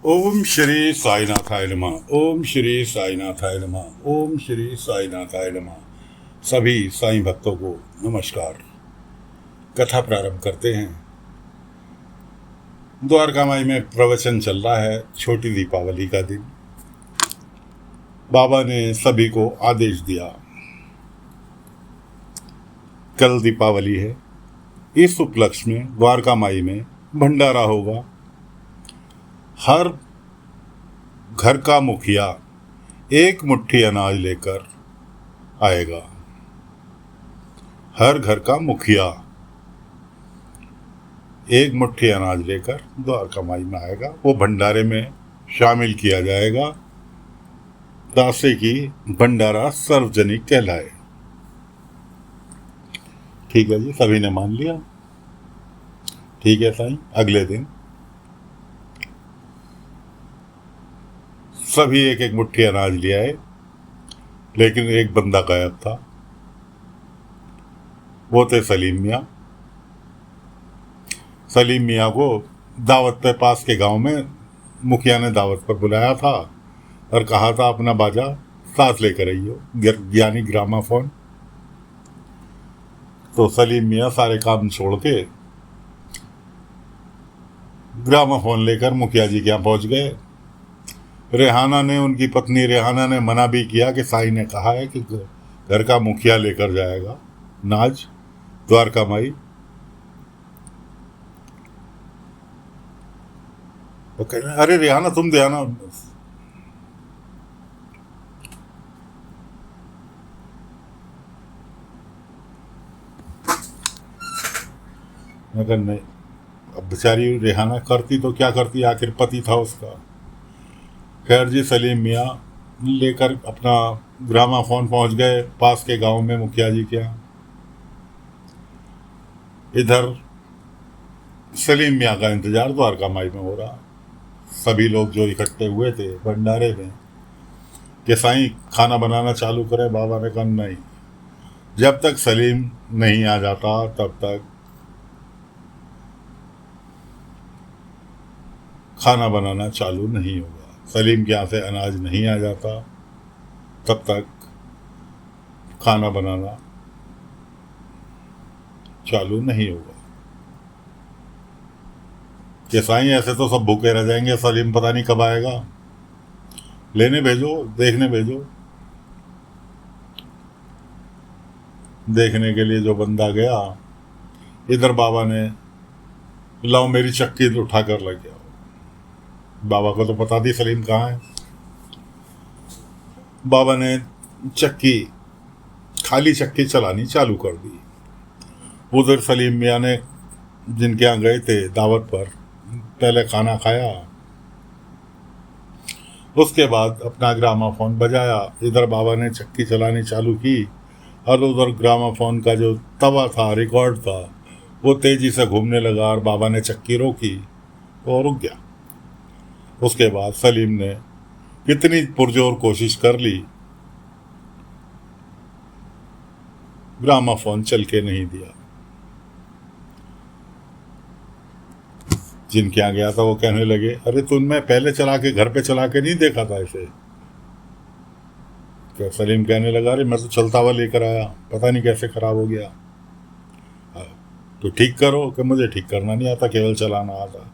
ओम श्री साईनाथाय नमः। ओम श्री साईनाथाय नमः। ओम श्री साईनाथाय नमः। सभी साईं भक्तों को नमस्कार। कथा प्रारंभ करते हैं। द्वारका माई में प्रवचन चल रहा है। छोटी दीपावली का दिन बाबा ने सभी को आदेश दिया, कल दीपावली है। इस उपलक्ष्य में द्वारका माई में भंडारा होगा। हर घर का मुखिया एक मुट्ठी अनाज लेकर आएगा। हर घर का मुखिया एक मुट्ठी अनाज लेकर द्वारका माई में आएगा। वो भंडारे में शामिल किया जाएगा ताकि की भंडारा सार्वजनिक कहलाए। ठीक है जी, सभी ने मान लिया। ठीक है साईं। अगले दिन सभी एक एक मुट्ठी अनाज ले आए, लेकिन एक बंदा गायब था। वो थे सलीम मियाँ। सलीम मियाँ को दावत पे पास के गांव में मुखिया ने दावत पर बुलाया था और कहा था अपना बाजा साथ लेकर आइयो, यानी ग्रामाफोन। तो सलीम मियाँ सारे काम छोड़ के ग्रामाफोन लेकर मुखिया जी के यहाँ पहुँच गए। रेहाना ने, उनकी पत्नी रेहाना ने मना भी किया कि साईं ने कहा है कि घर का मुखिया लेकर जाएगा नाज द्वारका माई। तो कह रहे अरे रेहाना तुम दे आना। मगर नहीं, अब बेचारी रेहाना करती तो क्या करती, आखिर पति था उसका। खैर जी, सलीम मियाँ लेकर अपना ग्रामाफोन पहुंच गए पास के गांव में मुखिया जी के यहाँ। इधर सलीम मियाँ का इंतजार द्वारका माई में हो रहा। सभी लोग जो इकट्ठे हुए थे भंडारे में कि साईं खाना बनाना चालू करें। बाबा ने कहा नहीं, जब तक सलीम नहीं आ जाता तब तक खाना बनाना चालू नहीं होगा। सलीम के यहाँ से अनाज नहीं आ जाता तब तक खाना बनाना चालू नहीं होगा। कि साईं ऐसे तो सब भूखे रह जाएंगे, सलीम पता नहीं कब आएगा, लेने भेजो, देखने भेजो। देखने के लिए जो बंदा गया, इधर बाबा ने लाओ मेरी चक्की उठा कर लग गया। बाबा को तो पता थी सलीम कहाँ है। बाबा ने चक्की, खाली चक्की चलानी चालू कर दी। उधर सलीम मियाँ ने, जिनके यहाँ गए थे दावत पर, पहले खाना खाया, उसके बाद अपना ग्रामाफोन बजाया। इधर बाबा ने चक्की चलानी चालू की और उधर ग्रामाफोन का जो तवा था, रिकॉर्ड था, वो तेजी से घूमने लगा और बाबा ने चक्की रोकी और रुक गया। उसके बाद सलीम ने कितनी पुरजोर कोशिश कर ली, ग्रामाफोन चल के नहीं दिया। जिनके यहाँ गया था वो कहने लगे अरे तुमने पहले चला के, घर पे चला के नहीं देखा था इसे? तो सलीम कहने लगा अरे मैं तो चलता हुआ लेकर आया, पता नहीं कैसे खराब हो गया। तो ठीक करो। कि मुझे ठीक करना नहीं आता, केवल चलाना आता।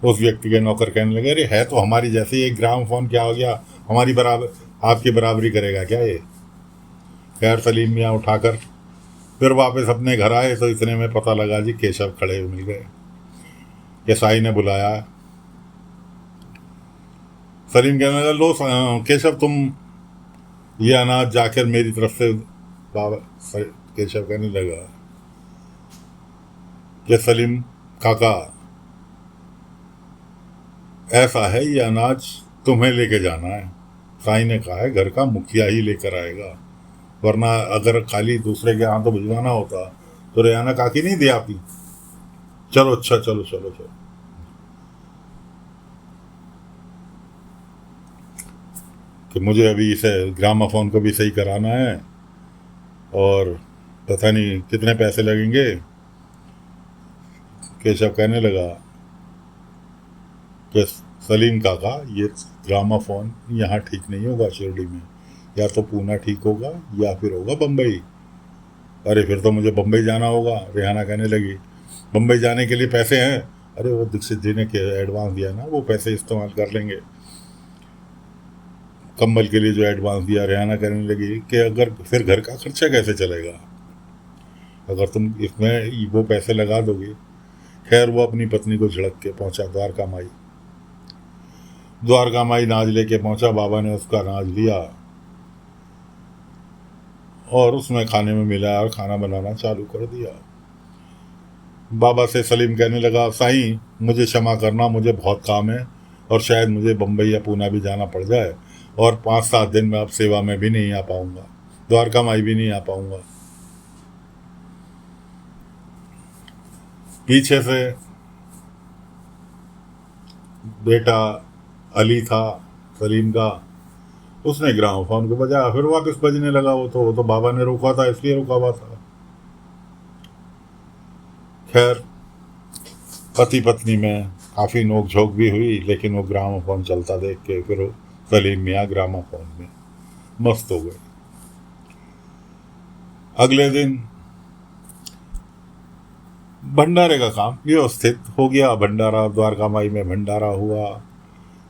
उस व्यक्ति के नौकर कहने लगे अरे है तो हमारी जैसे ही, एक ग्रामोफोन क्या हो गया, हमारी बराबर, आपकी बराबरी करेगा क्या ये? खैर सलीम मियाँ उठाकर फिर वापस अपने घर आए तो इतने में पता लगा जी केशव खड़े हुए मिल गए कि साईं ने बुलाया। सलीम कहने लगा लो केशव, तुम ये अनाज जाकर मेरी तरफ से। बाबा केशव कहने लगा कि सलीम काका, ऐसा है ये अनाज तुम्हें लेके जाना है। साईं ने कहा है घर का मुखिया ही लेकर आएगा, वरना अगर खाली दूसरे के यहाँ तो भिजवाना होता तो रेहाना काकी नहीं दे आती। चलो अच्छा, चलो चलो चलो। कि मुझे अभी इसे ग्रामाफोन को भी सही कराना है और पता नहीं कितने पैसे लगेंगे। केशव कहने लगा कि सलीम काका, ये ग्रामाफोन यहाँ ठीक नहीं होगा शिरडी में, या तो पूना ठीक होगा या फिर होगा बम्बई। अरे फिर तो मुझे बम्बई जाना होगा। रेहाना कहने लगी, बम्बई जाने के लिए पैसे हैं? अरे वो दीक्षित जी ने एडवांस दिया ना, वो पैसे इस्तेमाल कर लेंगे कंबल के लिए जो एडवांस दिया। रेहाना कहने लगी कि अगर फिर घर का खर्चा कैसे चलेगा अगर तुम इसमें वो पैसे लगा दोगे। खैर वो अपनी पत्नी को झिड़क के पहुंचा द्वारका माई। द्वारका माई नाज लेके पहुंचा। बाबा ने उसका नाज लिया और उसमें खाने में मिलाया और खाना बनाना चालू कर दिया। बाबा से सलीम कहने लगा, साईं मुझे क्षमा करना, मुझे बहुत काम है और शायद मुझे बम्बई या पूना भी जाना पड़ जाए और 5-7 दिन में अब सेवा में भी नहीं आ पाऊंगा, द्वारका माई भी नहीं आ पाऊंगा। पीछे से बेटा अली था सलीम का, उसने ग्रामोफोन को बजाया, फिर वापस बजने लगा। वो तो बाबा ने रोका था, इसलिए रुका हुआ था। खैर पति पत्नी में काफ़ी नोक झोंक भी हुई, लेकिन वो ग्रामोफोन चलता देख के फिर सलीम मियाँ ग्रामोफोन में मस्त हो गए। अगले दिन भंडारे का काम व्यवस्थित हो गया। भंडारा, द्वारका माई में भंडारा हुआ।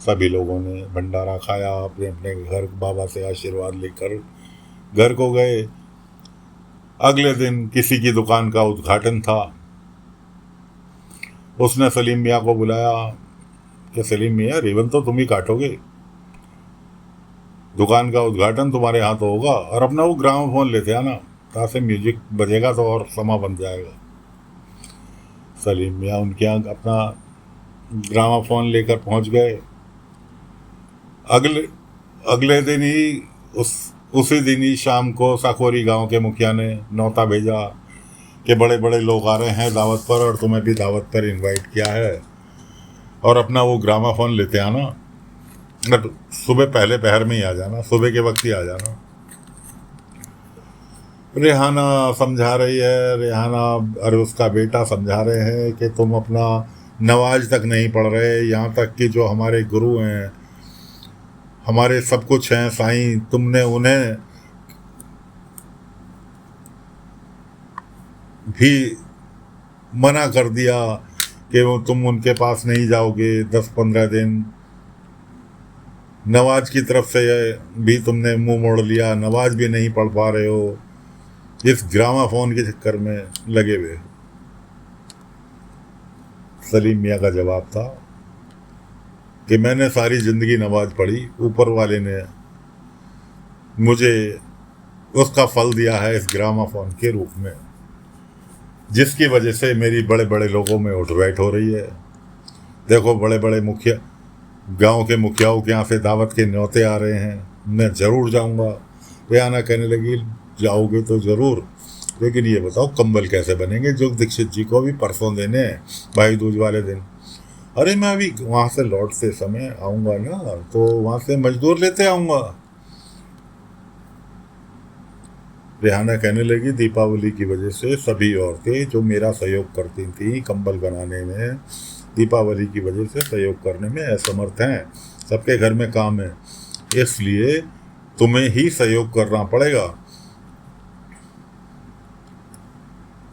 सभी लोगों ने भंडारा खाया, अपने अपने घर बाबा से आशीर्वाद लेकर घर को गए। अगले दिन किसी की दुकान का उद्घाटन था। उसने सलीम मियाँ को बुलाया कि सलीम मियाँ, रिबन तो तुम ही काटोगे, दुकान का उद्घाटन तुम्हारे यहाँ तो होगा, और अपना वो ग्रामोफोन लेते आना, ताकि म्यूजिक बजेगा तो और समा बन जाएगा। सलीम मियाँ उनके यहाँ अपना ग्रामोफोन लेकर पहुँच गए। अगले दिन ही उसी दिन ही शाम को साकोरी गांव के मुखिया ने नौता भेजा कि बड़े बड़े लोग आ रहे हैं दावत पर और तुम्हें भी दावत पर इनवाइट किया है और अपना वो ग्रामाफोन लेते आना, सुबह पहले पहर में ही आ जाना, सुबह के वक्त ही आ जाना। रेहाना समझा रही है, रेहाना और उसका बेटा समझा रहे हैं कि तुम अपना नवाज तक नहीं पढ़ रहे, यहाँ तक कि जो हमारे गुरु हैं, हमारे सब कुछ हैं साईं, तुमने उन्हें भी मना कर दिया कि वो तुम उनके पास नहीं जाओगे 10-15 दिन। नवाज की तरफ से भी तुमने मुंह मोड़ लिया, नवाज भी नहीं पढ़ पा रहे हो, इस ग्रामाफोन के चक्कर में लगे हुए। सलीम मियाँ का जवाब था कि मैंने सारी ज़िंदगी नमाज पढ़ी, ऊपर वाले ने मुझे उसका फल दिया है इस ग्रामाफोन के रूप में, जिसकी वजह से मेरी बड़े बड़े लोगों में उठ बैठ हो रही है। देखो बड़े बड़े मुखिया, गांव के मुखियाओं के यहाँ से दावत के न्योते आ रहे हैं, मैं ज़रूर जाऊंगा। रेहाना कहने लगी, जाओगे तो ज़रूर, लेकिन ये बताओ कंबल कैसे बनेंगे जो दीक्षित जी को भी परसों देने हैं, भाई दूज वाले दिन। अरे मैं अभी वहाँ से लौटते समय आऊँगा ना, तो वहाँ से मजदूर लेते आऊँगा। रेहाना कहने लगी, दीपावली की वजह से सभी औरतें जो मेरा सहयोग करती थी कंबल बनाने में, दीपावली की वजह से सहयोग करने में असमर्थ हैं, सबके घर में काम है, इसलिए तुम्हें ही सहयोग करना पड़ेगा।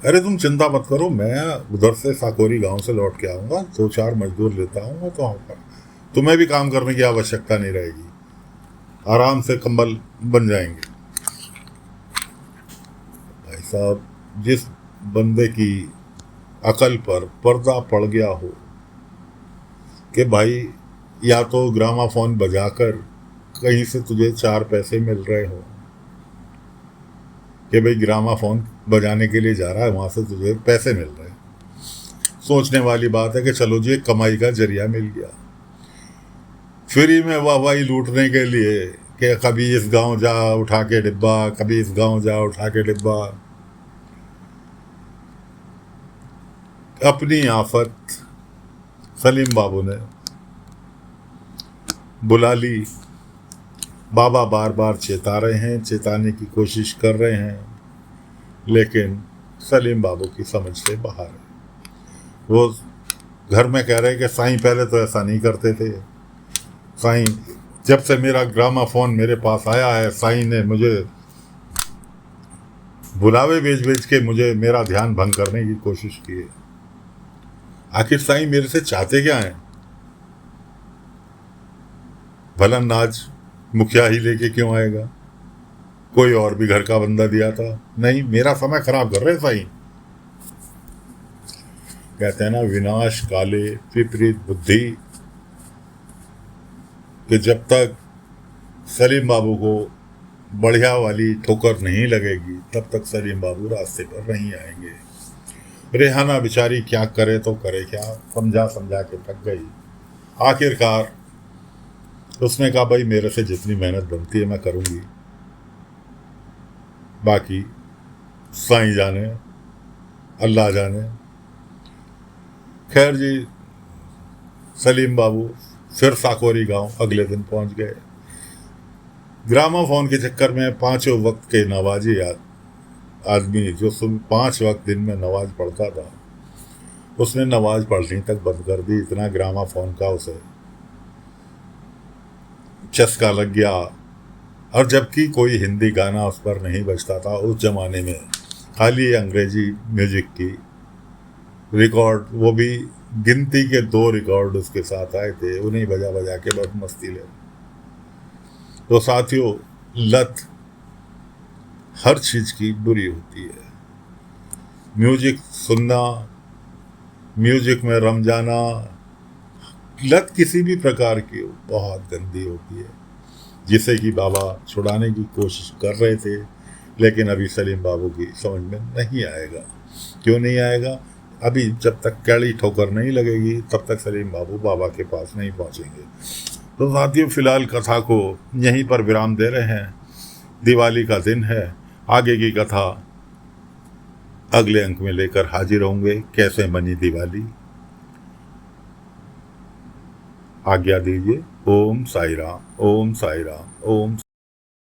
अरे तुम चिंता मत करो, मैं उधर से साकोरी गांव से लौट के आऊँगा, 2-4 मजदूर लेता आऊँगा, तो तुम्हें भी काम करने की आवश्यकता नहीं रहेगी, आराम से कंबल बन जाएंगे। भाई साहब, जिस बंदे की अकल पर पर्दा पड़ गया हो कि भाई या तो ग्रामाफोन बजाकर कहीं से तुझे 4 पैसे मिल रहे हो, कि भाई ग्रामाफोन बजाने के लिए जा रहा है, वहाँ से तुझे पैसे मिल रहे हैं, सोचने वाली बात है कि चलो जी कमाई का जरिया मिल गया। फ्री में वाहवाही लूटने के लिए कि कभी इस गांव जा उठा के डिब्बा, कभी इस गांव जा उठा के डिब्बा। अपनी आफत सलीम बाबू ने बुला ली। बाबा बार बार चेता रहे हैं, चेताने की कोशिश कर रहे हैं, लेकिन सलीम बाबू की समझ से बाहर है। वो घर में कह रहे कि साईं पहले तो ऐसा नहीं करते थे, साईं जब से मेरा ग्रामाफोन मेरे पास आया है साईं ने मुझे बुलावे भेज भेज के मुझे मेरा ध्यान भंग करने की कोशिश की है। आखिर साईं मेरे से चाहते क्या हैं? भलन आज मुखिया ही लेके क्यों आएगा? कोई और भी घर का बंदा दिया था? नहीं, मेरा समय खराब कर रहे साईं। कहते हैं ना, विनाश काले विपरीत बुद्धि, कि जब तक सलीम बाबू को बढ़िया वाली ठोकर नहीं लगेगी तब तक सलीम बाबू रास्ते पर नहीं आएंगे। रेहाना बेचारी क्या करे तो करे क्या, समझा समझा के थक गई। आखिरकार उसने कहा भाई मेरे से जितनी मेहनत बनती है मैं करूँगी, बाकी साईं जाने, अल्लाह जाने। खैर जी, सलीम बाबू फिर साकोरी गांव अगले दिन पहुंच गए। ग्रामाफोन के चक्कर में पांचों वक्त के नवाजी आदमी जो 5 वक्त दिन में नमाज पढ़ता था, उसने नमाज पढ़नी तक बंद कर दी। इतना ग्रामाफोन का उसे चस्का लग गया। और जबकि कोई हिंदी गाना उस पर नहीं बजता था उस जमाने में, खाली अंग्रेजी म्यूजिक की रिकॉर्ड, वो भी गिनती के 2 रिकॉर्ड उसके साथ आए थे, उन्हें बजा बजा के बहुत मस्ती ले। तो साथियों, लत हर चीज की बुरी होती है। म्यूजिक सुनना, म्यूजिक में रम जाना, लत किसी भी प्रकार की बहुत गंदी होती है, जिसे कि बाबा छुड़ाने की कोशिश कर रहे थे, लेकिन अभी सलीम बाबू की समझ में नहीं आएगा। क्यों नहीं आएगा? अभी जब तक कड़ी ठोकर नहीं लगेगी तब तक सलीम बाबू बाबा के पास नहीं पहुंचेंगे। तो साथियों, फिलहाल कथा को यहीं पर विराम दे रहे हैं। दिवाली का दिन है, आगे की कथा अगले अंक में लेकर हाजिर होंगे। कैसे बनी दिवाली। आज्ञा दीजिए। ओम साई राम, ओम साई राम, ओम